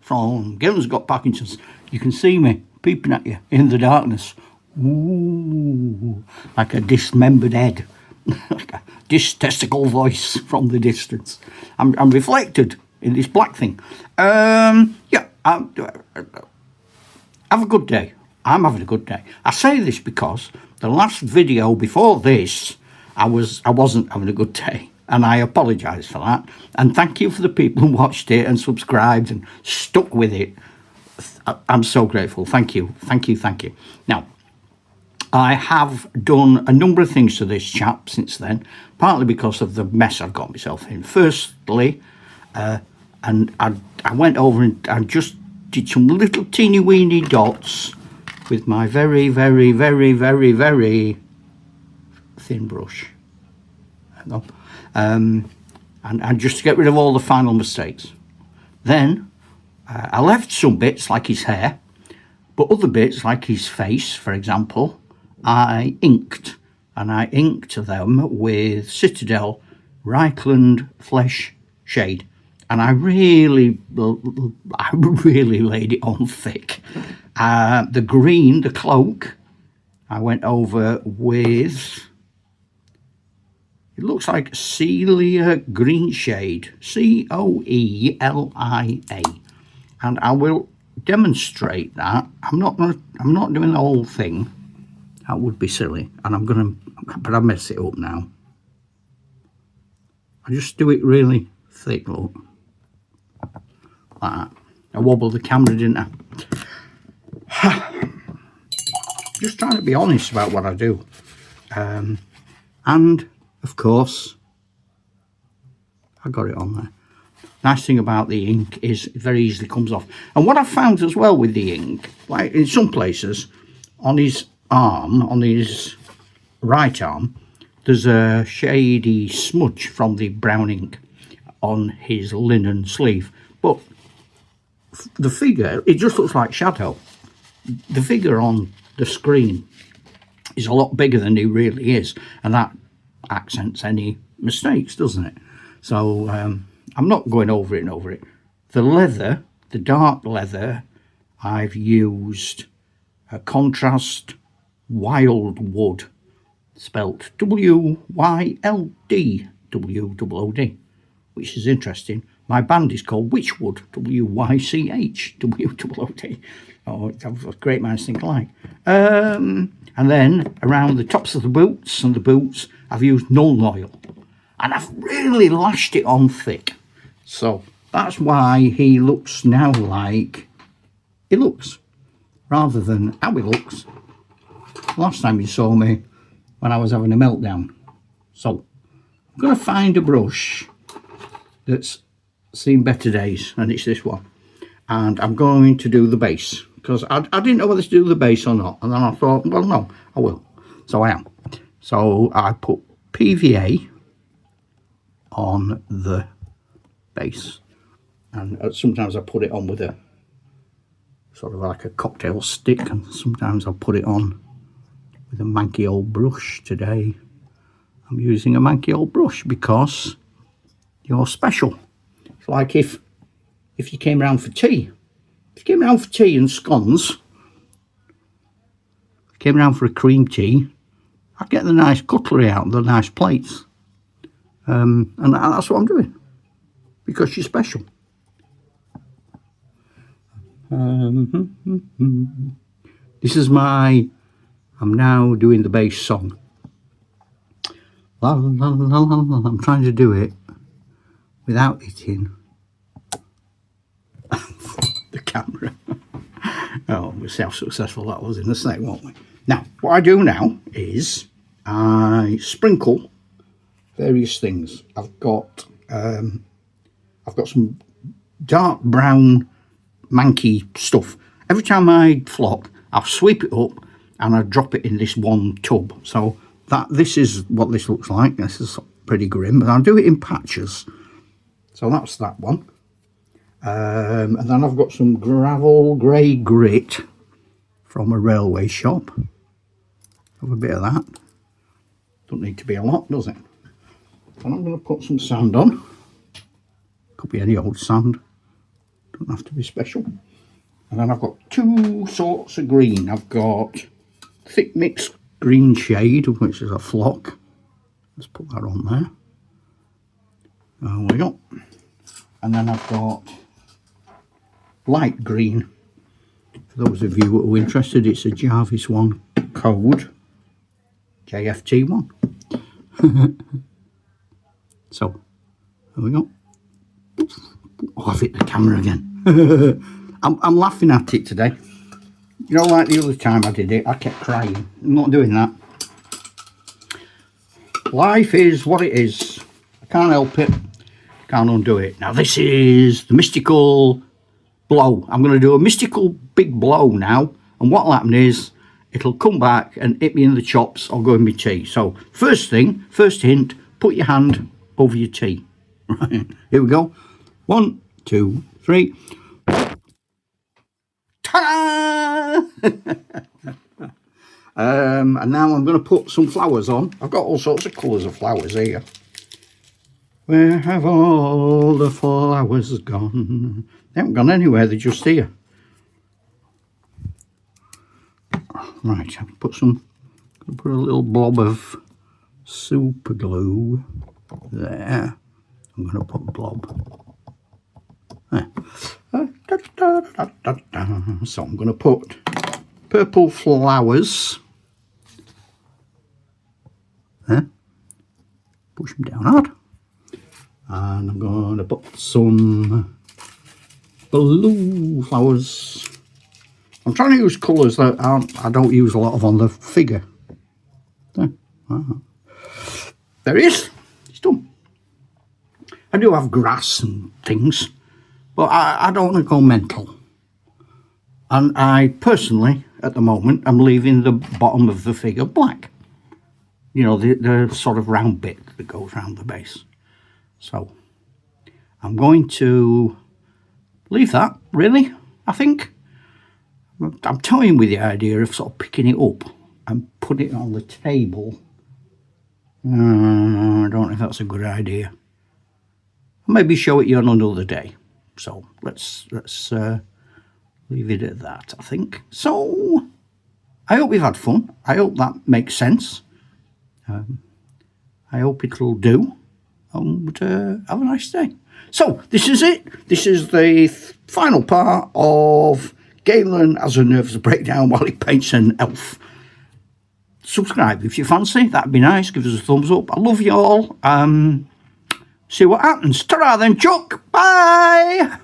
from Galen's Got Parkinson's. You can see me peeping at you in the darkness. Ooh, like a dismembered head, like a distesticle voice from the distance. I'm reflected in this black thing. Yeah, have a good day. I'm having a good day. I say this because the last video before this, I wasn't having a good day, and I apologise for that. And thank you for the people who watched it and subscribed and stuck with it. I'm so grateful. Thank you, thank you, thank you. Now, I have done a number of things to this chap since then, partly because of the mess I've got myself in. Firstly, and I went over and I just did some little teeny weeny dots with my very, very, very, very, very thin brush. And just to get rid of all the final mistakes. Then I left some bits like his hair, but other bits like his face, for example, I inked, and I inked them with Citadel Reichland Flesh Shade, and I really laid it on thick. The green, the cloak, I went over with, it looks like Celia Green Shade, Coelia, and I will demonstrate that. I'm not doing the whole thing. That would be silly, and but I mess it up now. I just do it really thick, look, like that. I wobbled the camera, didn't I? Just trying to be honest about what I do. And of course, I got it on there. Nice thing about the ink is it very easily comes off. And what I found as well with the ink, like in some places, on his arm, on his right arm, there's a shady smudge from the brown ink on his linen sleeve. But the figure, it just looks like shadow. The figure on the screen is a lot bigger than he really is, and that accents any mistakes, doesn't it? So I'm not going over it and over it. The leather, the dark leather, I've used a contrast Wildwood, spelt W-Y-L-D-W-O-O-D, which is interesting. My band is called Witchwood, W-Y-C-H-W-O-O-D. Oh, that was great minds think alike. And then around the tops of the boots and the boots, I've used Nuln Oil, and I've really lashed it on thick. So that's why he looks now like he looks, rather than how he looks last time you saw me when I was having a meltdown. So I'm going to find a brush that's seen better days, and it's this one. And I'm going to do the base, because I didn't know whether to do the base or not. And then I thought, well, no, I will. So I am. So I put PVA on the base. And sometimes I put it on with a sort of like a cocktail stick, and sometimes I'll put it on with a manky old brush. Today I'm using a manky old brush because you're special. It's like if you came round for tea. If you came round for tea and scones, came round for a cream tea, I'd get the nice cutlery out, the nice plates. And that's what I'm doing, because you're special. This is I'm now doing the bass song. La, la, la, la, la. I'm trying to do it without hitting the camera. Oh, we'll see how successful that was in a sec, won't we? Now, what I do now is I sprinkle various things. I've got some dark brown manky stuff. Every time I flock, I'll sweep it up and I drop it in this one tub. So this is what this looks like. This is pretty grim, but I'll do it in patches. So that's that one. And then I've got some gravel grey grit from a railway shop. Have a bit of that. Don't need to be a lot, does it? And I'm going to put some sand on. Could be any old sand. doesn't have to be special. And then I've got two sorts of green. I've got thick mixed green shade, which is a flock. Let's put that on there. There we go. And then I've got light green. For those of you who are interested, it's a Jarvis 1 code, JFT1. So, there we go. Oh, I've hit the camera again. I'm laughing at it today. You know, like the other time I did it, I kept crying. I'm not doing that. Life is what it is. I can't help it. Can't undo it. Now this is the mystical blow. I'm going to do a mystical big blow now. And what'll happen is, it'll come back and hit me in the chops or go in my tea. So, first thing, first hint, put your hand over your tea. Right, here we go. 1, 2, 3. Ta-da! And now I'm going to put some flowers on. I've got all sorts of colours of flowers here. Where have all the flowers gone? They haven't gone anywhere, they're just here. Right, I'll put a little blob of super glue there. I'm going to put a blob there. So I'm going to put purple flowers there. Push them down hard. And I'm going to put some blue flowers. I'm trying to use colours that I don't use a lot of on the figure. There, there it is. It's done. I do have grass and things, but I don't want to go mental. And I personally, at the moment, I'm leaving the bottom of the figure black. You know, the sort of round bit that goes round the base. So, I'm going to leave that, really, I think. I'm toying with the idea of sort of picking it up and putting it on the table. I don't know if that's a good idea. Maybe show it you on another day. So, let's leave it at that, I think. So, I hope you've had fun. I hope that makes sense. I hope it'll do. And have a nice day. So, this is it. This is the final part of Galen has a nervous breakdown while he paints an elf. Subscribe if you fancy. That'd be nice. Give us a thumbs up. I love you all. See what happens. Ta-ra then, Chuck. Bye.